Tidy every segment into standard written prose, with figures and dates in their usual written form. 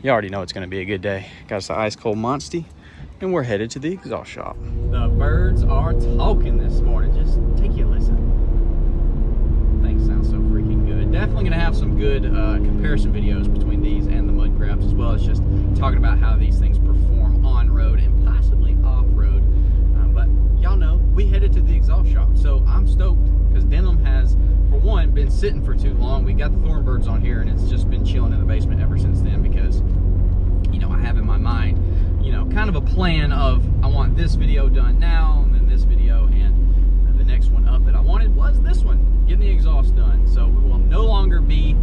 You already know it's gonna be a good day. Got us an ice cold Monster, and we're headed to the exhaust shop. The birds are talking this morning. Just take you a listen. Things sound so freaking good. Definitely gonna have some good comparison videos between these and the mud crabs, as well as just talking about how these things perform on road and possibly off road. But y'all know we headed to the exhaust shop, so I'm stoked because denim has, for one, been sitting for too long. We got the Thornbirds on here, and it's just been chilling in the basement ever since then because, you know, I have in my mind, you know, kind of a plan of I want this video done now, and then this video, and the next one up that I wanted was this one, getting the exhaust done. So we will no longer be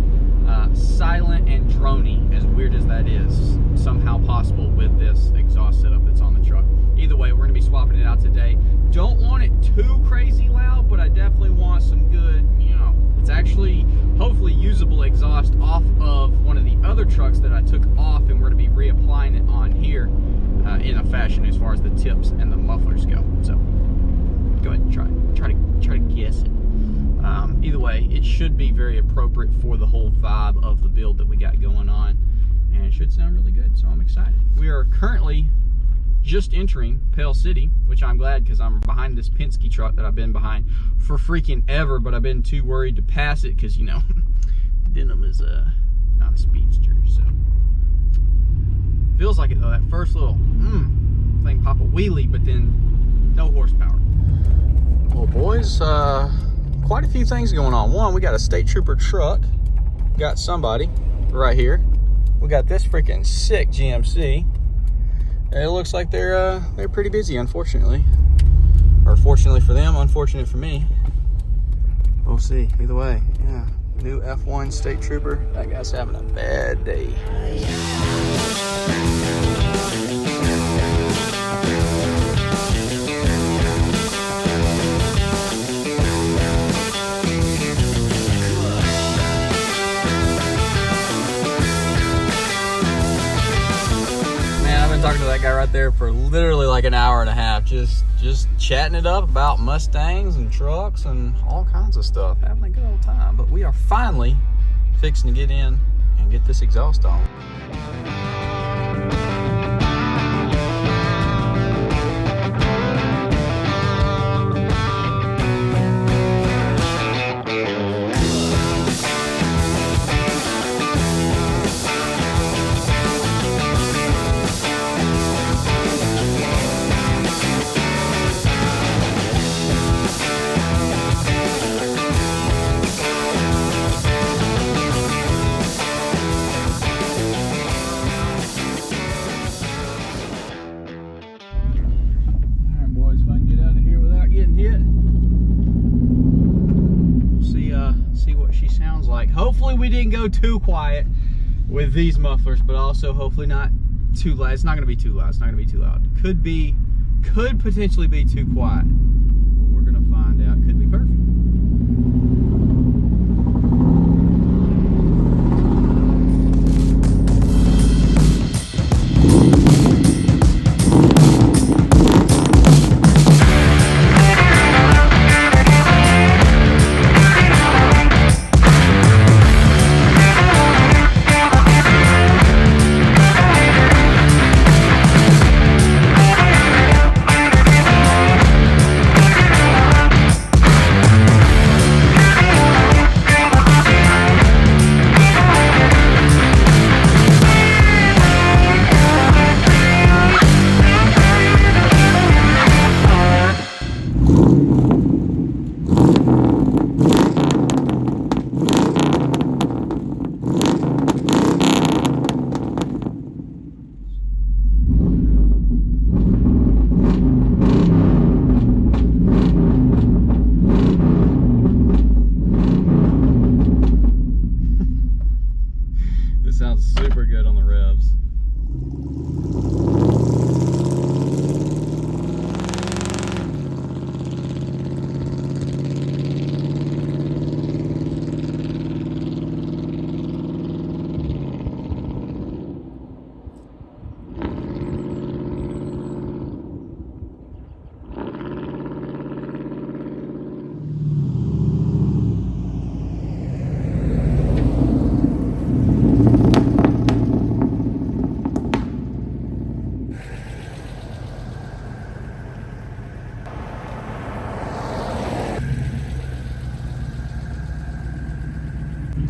silent and drony, as weird as that is somehow possible with this exhaust setup that's on the truck. Either way, we're going to be swapping it out today. Don't want it too crazy loud, but I definitely want some good, you know, it's actually hopefully usable exhaust off of one of the other trucks that I took off, and we're going to be reapplying it on here in a fashion as far as the tips and the mufflers go. So go ahead and try to guess it. Either way, it should be very appropriate for the whole vibe of the build that we got going on, and it should sound really good, so I'm excited. We are currently just entering Pale City, which I'm glad because I'm behind this Penske truck that I've been behind for freaking ever, but I've been too worried to pass it because, you know, denim is not a speedster, so feels like it though. That first little thing pop a wheelie, but then no horsepower. Well, boys, quite a few things going on. One, we got a state trooper truck. Got somebody right here. We got this freaking sick GMC. It looks like they're pretty busy, unfortunately. Or fortunately for them, unfortunate for me. We'll see. Either way, yeah. New F1 state trooper. That guy's having a bad day. Talking to that guy right there for literally like an hour and a half, just chatting it up about Mustangs and trucks and all kinds of stuff, having a good old time. But we are finally fixing to get in and get this exhaust on. Hopefully we didn't go too quiet with these mufflers, but also hopefully not too loud. It's not going to be too loud. It's not going to be too loud. Could potentially be too quiet, but we're going to find out. Could be perfect.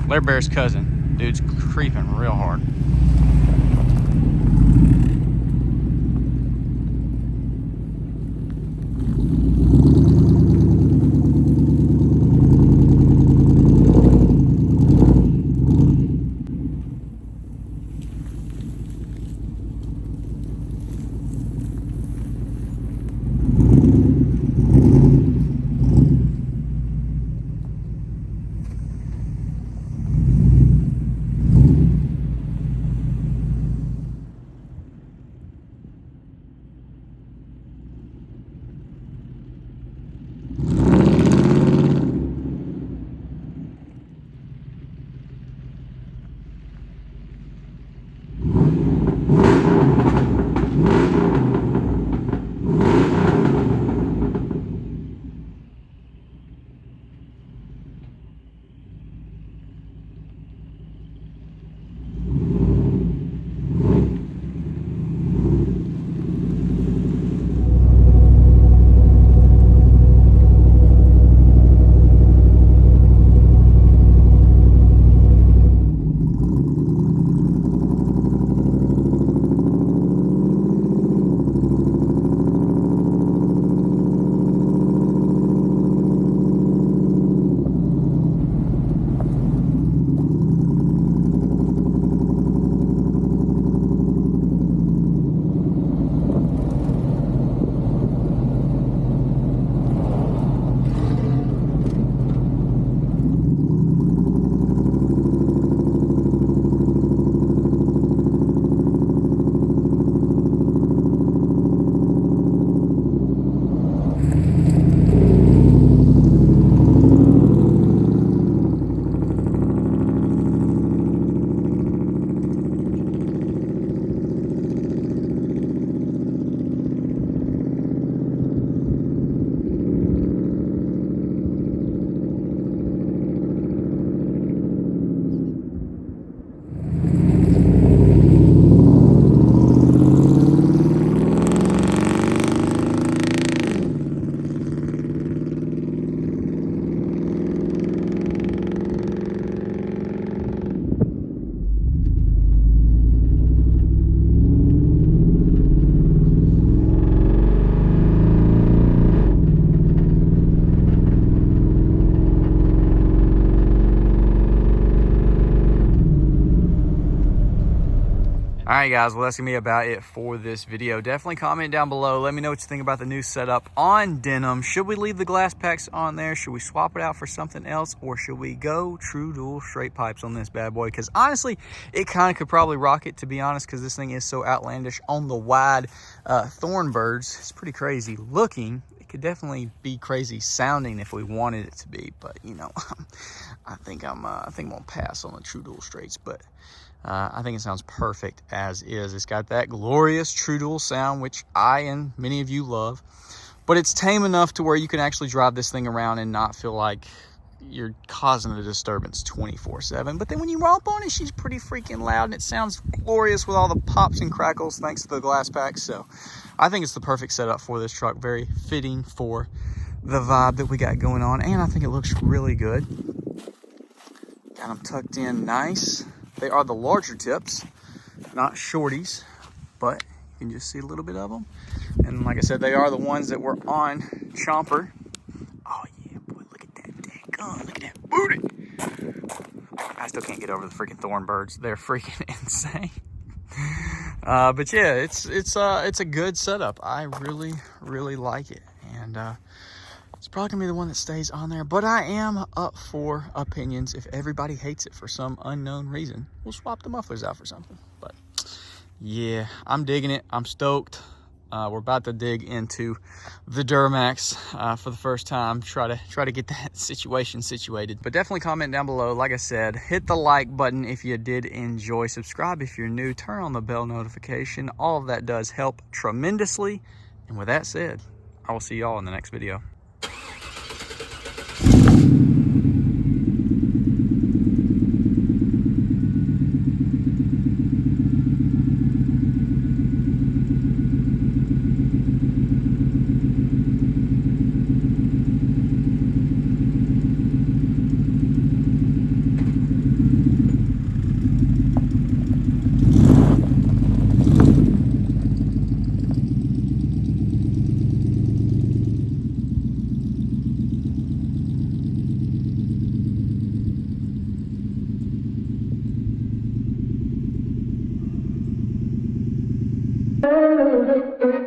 Lair Bear's cousin. Dude's creeping real hard. Alright guys, well that's going to be about it for this video. Definitely comment down below. Let me know what you think about the new setup on denim. Should we leave the glass packs on there? Should we swap it out for something else? Or should we go true dual straight pipes on this bad boy? Because honestly, it kind of could probably rock it, to be honest, because this thing is so outlandish on the wide thorn birds. It's pretty crazy looking. It could definitely be crazy sounding if we wanted it to be. But, you know, I think I'm gonna pass on the true dual straights. But I think it sounds perfect as is. It's got that glorious true dual sound, which I and many of you love, but it's tame enough to where you can actually drive this thing around and not feel like you're causing a disturbance 24/7. But then when you romp on it, she's pretty freaking loud, and it sounds glorious with all the pops and crackles thanks to the glass packs. So I think it's the perfect setup for this truck. Very fitting for the vibe that we got going on, and I think it looks really good. Got them tucked in nice. They are the larger tips, not shorties, but you can just see a little bit of them. And like I said, they are the ones that were on Chomper. Oh yeah, boy, look at that daggone, look at that booty. I still can't get over the freaking thorn birds. They're freaking insane. But yeah, it's a good setup. I really like it. And it's probably gonna be the one that stays on there, but I am up for opinions. If everybody hates it for some unknown reason, we'll swap the mufflers out for something. But yeah, I'm digging it. I'm stoked. We're about to dig into the Duramax for the first time. Try to get that situation situated. But definitely comment down below. Like I said, hit the like button if you did enjoy. Subscribe if you're new. Turn on the bell notification. All of that does help tremendously. And with that said, I will see y'all in the next video. Bye.